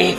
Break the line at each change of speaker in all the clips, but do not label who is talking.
1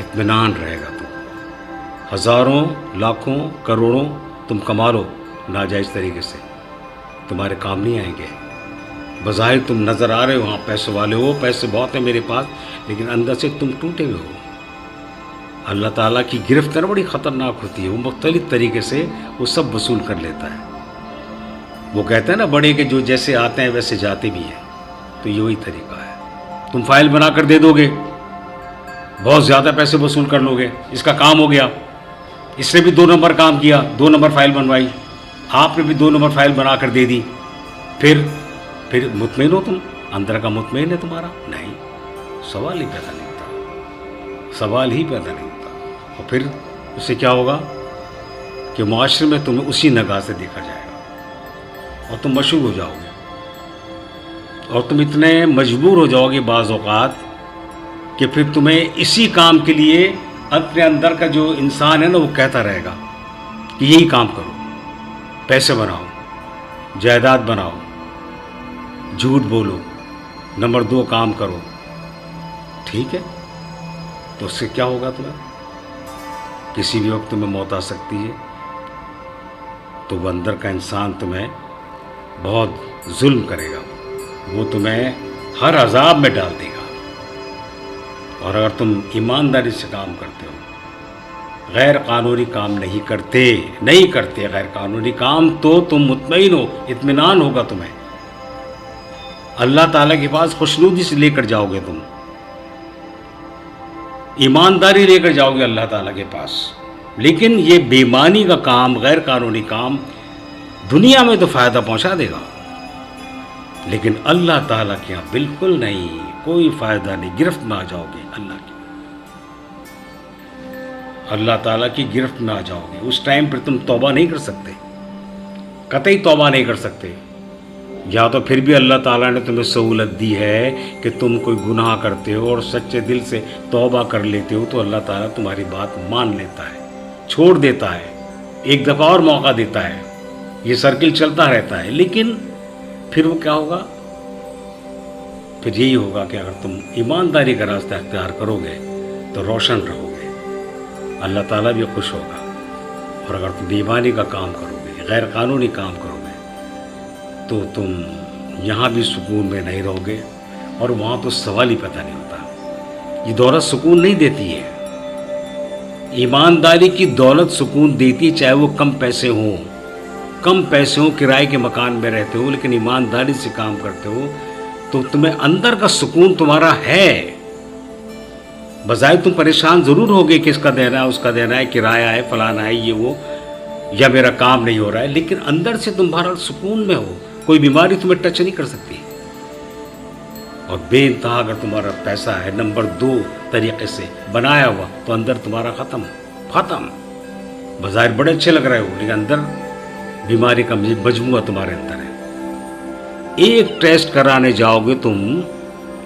اطمینان رہے گا تم کو. ہزاروں لاکھوں کروڑوں تم کما لو ناجائز طریقے سے، تمہارے کام نہیں آئیں گے. بظاہر تم نظر آ رہے ہو ہاں پیسے والے ہو، پیسے بہت ہیں میرے پاس، لیکن اندر سے تم ٹوٹے ہوئے ہو. اللہ تعالیٰ کی گرفت بڑی خطرناک ہوتی ہے، وہ مختلف طریقے سے وہ سب وصول کر لیتا ہے. وہ کہتے ہیں نا بڑے کہ جو جیسے آتے ہیں ویسے جاتے بھی ہیں، تو یہی طریقہ ہے. تم فائل بنا کر دے دو گے، بہت زیادہ پیسے وصول کر لو گے، اس کا کام ہو گیا. اس نے بھی 2 نمبر کام کیا، 2 نمبر فائل بنوائی، آپ نے بھی 2 نمبر فائل بنا کر دے دی. پھر مطمئن ہو تم؟ اندر کا مطمئن ہے تمہارا؟ نہیں. سوال ہی پیدا نہیں ہوتا، سوال ہی پیدا نہیں ہوتا. اور پھر اس سے کیا ہوگا کہ معاشرے میں تمہیں اسی نگاہ سے دیکھا جائے گا اور تم مشہور ہو جاؤ گے. اور تم اتنے مجبور ہو جاؤ گے بعض اوقات کہ پھر تمہیں اسی کام کے لیے اپنے اندر کا جو انسان ہے نا وہ کہتا رہے گا کہ یہی کام کرو، پیسے بناؤ، جائیداد بناؤ، جھوٹ بولو، نمبر 2 کام کرو. ٹھیک ہے، تو اس سے کیا ہوگا تمہیں؟ کسی بھی وقت تمہیں موت آ سکتی ہے. تو وہ اندر کا انسان تمہیں بہت ظلم کرے گا، وہ تمہیں ہر عذاب میں ڈال دے گا. اور اگر تم ایمانداری سے کام کرتے ہو، غیر قانونی کام نہیں کرتے غیر قانونی کام، تو تم مطمئن ہو، اطمینان ہوگا تمہیں. اللہ تعالیٰ کے پاس خوشنودی سے لے کر جاؤ گے، تم ایمانداری لے کر جاؤ گے اللہ تعالیٰ کے پاس. لیکن یہ بے ایمانی کا کام، غیر قانونی کام دنیا میں تو فائدہ پہنچا دے گا، لیکن اللہ تعالیٰ کے یہاں بالکل نہیں، کوئی فائدہ نہیں. گرفت میں آ جاؤ گے اللہ تعالیٰ کی گرفت میں آ جاؤ گے. اس ٹائم پر تم توبہ نہیں کر سکتے، قطعی توبہ نہیں کر سکتے. یا تو پھر بھی اللہ تعالیٰ نے تمہیں سہولت دی ہے کہ تم کوئی گناہ کرتے ہو اور سچے دل سے توبہ کر لیتے ہو، تو اللہ تعالیٰ تمہاری بات مان لیتا ہے، چھوڑ دیتا ہے، ایک دفعہ اور موقع دیتا ہے. یہ سرکل چلتا رہتا ہے. لیکن پھر وہ کیا ہوگا؟ پھر یہی ہوگا کہ اگر تم ایمانداری کا راستہ اختیار کرو گے تو روشن رہو گے، اللہ تعالیٰ بھی خوش ہوگا. اور اگر تم بے ایمانی کا کام کرو گے، غیر قانونی کام کرو گے، تو تم یہاں بھی سکون میں نہیں رہو گے، اور وہاں تو سوال ہی پیدا نہیں ہوتا. یہ دولت سکون نہیں دیتی ہے. ایمانداری کی دولت سکون دیتی، چاہے وہ کم پیسے ہوں، کرائے کے مکان میں رہتے ہو، لیکن ایمانداری سے کام کرتے ہو تو تمہیں اندر کا سکون تمہارا ہے. بظاہر تم پریشان ضرور ہوگے کہ اس کا دینا ہے، اس کا دینا ہے، کرایہ ہے، فلانا ہے، یہ وہ، یا میرا کام نہیں ہو رہا ہے، لیکن اندر سے تمہارا سکون میں ہو. کوئی بیماری تمہیں ٹچ نہیں کر سکتی. اور بے انتہا اگر تمہارا پیسہ ہے نمبر 2 طریقے سے بنایا ہوا، تو اندر تمہارا ختم. بظاہر بڑے اچھے لگ رہے ہو، لیکن اندر بیماری کا مجموعہ تمہارے اندر ہے. ایک ٹیسٹ کرانے جاؤ گے تم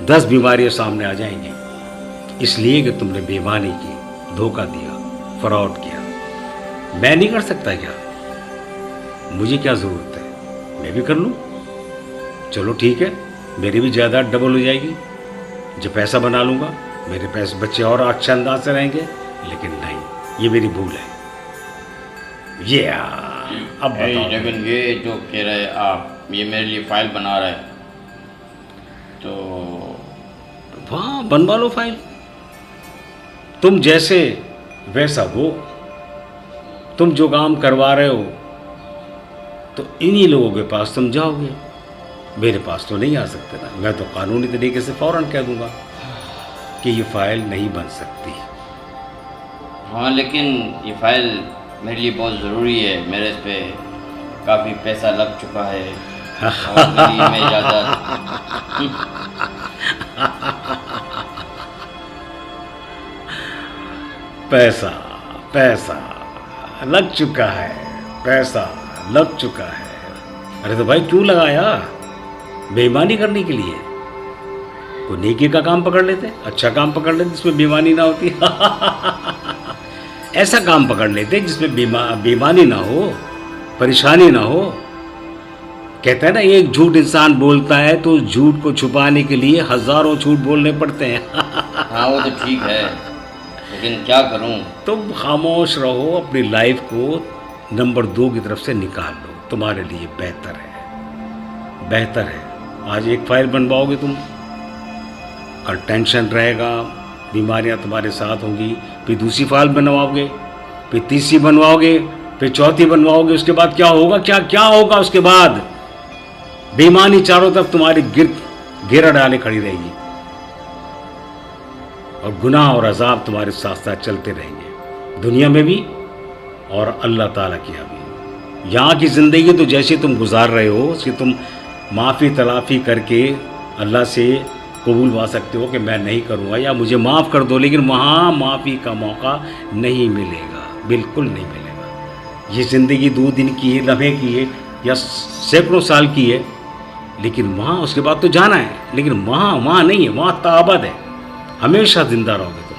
10 بیماریاں سامنے آ جائیں گی، اس لیے کہ تم نے بے ایمانی کی، دھوکہ دیا، فراڈ کیا. میں نہیں کر سکتا کیا؟ مجھے کیا ضرورت ہے؟ میں بھی کر لوں. چلو ٹھیک ہے، میری بھی جائیداد ڈبل ہو جائے گی، جو پیسہ بنا لوں گا، میرے پیسے بچے اور اچھے انداز سے رہیں گے. لیکن نہیں، یہ میری بھول ہے. یہ اب بتاؤ.
لیکن یہ جو کہہ رہے آپ، یہ میرے لیے فائل بنا رہے، تو
ہاں بنوا لو فائل. تم جیسے ویسا وہ، تم جو کام کروا رہے ہو تو انہی لوگوں کے پاس تم جاؤ گے. میرے پاس تو نہیں آ سکتے نا. میں تو قانونی طریقے سے فوراً کہہ دوں گا کہ یہ فائل نہیں بن سکتی.
ہاں، لیکن یہ فائل میرے لیے بہت ضروری ہے. میرے اس پہ کافی پیسہ لگ چکا ہے اور میری میں اجازت
پیسہ لگ چکا ہے، پیسہ لگ چکا ہے. ارے تو بھائی کیوں لگایا؟ بے ایمانی کرنے کے لیے. کوئی نیکی کا کام پکڑ لیتے، اچھا کام پکڑ لیتے جس میں بے ایمانی نہ ہوتی. ایسا کام پکڑ لیتے جس میں بے ایمانی نہ ہو، پریشانی نہ ہو. کہتے ہیں نا ایک جھوٹ انسان بولتا ہے تو جھوٹ کو چھپانے کے لیے ہزاروں جھوٹ بولنے پڑتے ہیں.
ہاں وہ تو ٹھیک ہے. لیکن کیا کروں؟
تم خاموش رہو، اپنی لائف کو نمبر 2 کی طرف سے نکال لو، تمہارے لیے بہتر ہے، بہتر ہے۔ آج ایک فائل بنواؤ گے تم، اور ٹینشن رہے گا، بیماریاں تمہارے ساتھ ہوں گی، پھر دوسری فائل بنواؤ گے، پھر تیسری بنواؤ گے، پھر چوتھی بنواؤ گے، اس کے بعد کیا ہوگا؟ کیا ہوگا اس کے بعد؟ بیماری چاروں طرف تمہاری گھیرا ڈالے کھڑی رہے گی، اور گناہ اور عذاب تمہارے ساتھ ساتھ چلتے رہیں گے، دنیا میں بھی اور اللہ تعالیٰ کی بھی۔ یہاں کی زندگی تو جیسے تم گزار رہے ہو، اس کی تم معافی تلافی کر کے اللہ سے قبول پا سکتے ہو کہ میں نہیں کروں گا یا مجھے معاف کر دو، لیکن وہاں معافی کا موقع نہیں ملے گا، بالکل نہیں ملے گا۔ یہ زندگی 2 دن کی ہے، لمحے کی ہے، یا سینکڑوں سال کی ہے، لیکن وہاں اس کے بعد تو جانا ہے، لیکن وہاں نہیں ہے، وہاں تابد ہے، ہمیشہ زندہ رہو گے تم۔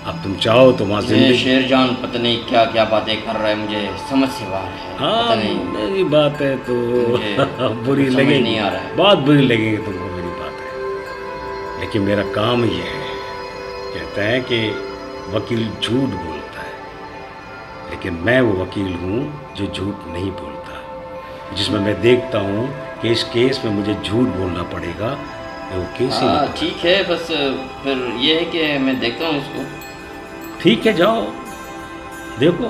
اب تم چاہو تو وہاں
یہ
زندگی،
شیر جان پتہ نہیں کیا کیا باتیں کر رہا ہے، مجھے سمجھ سے باہر ہے، پتہ
ہاں
نہیں
میری بات ہے تو
مجھے
بری
سمجھ
لگے
نہیں
گی،
آ رہا ہے۔
بہت بری لگے گی تم کو میری بات ہے، لیکن میرا کام یہ ہے، کہتا ہے کہ وکیل جھوٹ بولتا ہے، لیکن میں وہ وکیل ہوں جو جھوٹ نہیں بولتا، جس میں دیکھتا ہوں کہ اس کیس میں مجھے جھوٹ بولنا پڑے گا، میں وہ کیس ہی
ہاں
نہیں۔
ٹھیک ہے، بس پھر یہ ہے کہ میں دیکھتا ہوں اس کو۔
ٹھیک ہے، جاؤ دیکھو۔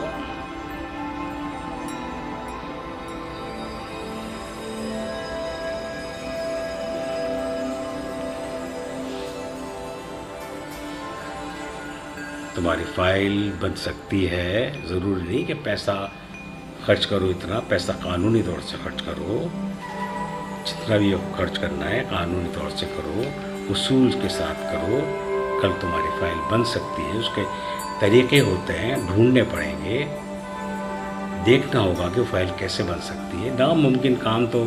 تمہاری فائل بن سکتی ہے، ضروری نہیں کہ پیسہ خرچ کرو، اتنا پیسہ قانونی طور سے خرچ کرو، جتنا بھی خرچ کرنا ہے قانونی طور سے کرو، اصول کے ساتھ کرو، کل تمہاری فائل بن سکتی ہے۔ اس کے طریقے ہوتے ہیں، ڈھونڈنے پڑیں گے، دیکھنا ہوگا کہ وہ فائل کیسے بن سکتی ہے۔ ناممکن کام تو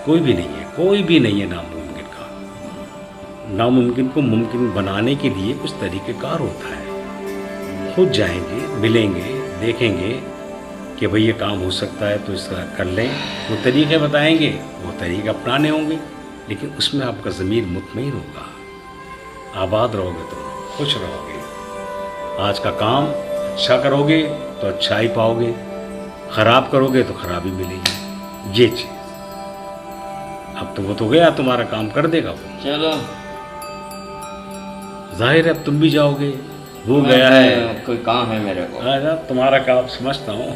کوئی بھی نہیں ہے، کوئی بھی نہیں ہے ناممکن کام۔ ناممکن کو ممکن بنانے کے لیے کچھ طریقہ کار ہوتا ہے، خود جائیں گے، ملیں گے، دیکھیں گے کہ بھئی یہ کام ہو سکتا ہے تو اس طرح کر لیں، وہ طریقے بتائیں گے، وہ طریقے اپنانے ہوں گے، لیکن اس میں آپ کا ضمیر مطمئن ہوگا، آباد رہو گے، تم خوش رہو گے۔ آج کا کام اچھا کرو گے تو اچھائی پاؤ گے، خراب کرو گے تو خرابی ملے گی، یہ چیز۔ اب تو وہ تو گیا، تمہارا کام کر دے گا وہ،
چلو
ظاہر ہے اب تم بھی جاؤ گے، وہ
میں
گیا ہے۔
کوئی کام ہے میرے کو۔
تمہارا کام سمجھتا ہوں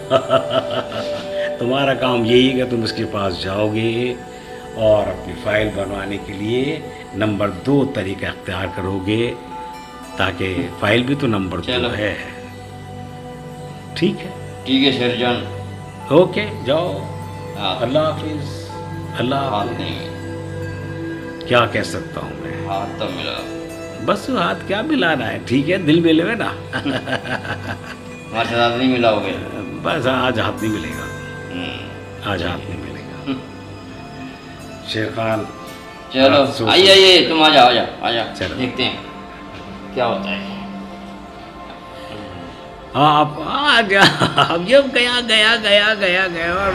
تمہارا کام یہی ہے کہ تم اس کے پاس جاؤ گے اور اپنی فائل بنوانے کے لیے نمبر 2 طریقہ اختیار کرو گے، تاکہ فائل بھی تو نمبر 2
چلو۔
ہے۔ ٹھیک ہے،
ٹھیک ہے شیر جان،
اوکے، جاؤ،
ہاں،
اللہ حافظ، اللہ
ہاتھ
حافظ۔
نہیں،
کیا کہہ سکتا ہوں میں،
ہاتھ تو ملا،
بس ہاتھ کیا ملانا ہے، ٹھیک ہے، دل ملے ہوئے نا
ہمارے ساتھ ہاتھ نہیں ملا ہو گیا۔
بس آج ہاتھ نہیں ملے گا، آج ہاتھ نہیں ملے گا۔ شیر خان،
چلو
افسوس۔
آئیے تم آ جاؤ،
چلو۔
دیکھتے ہیں کیا ہوتا ہے۔
ہاں اب آ گیا، اب جب گیا اور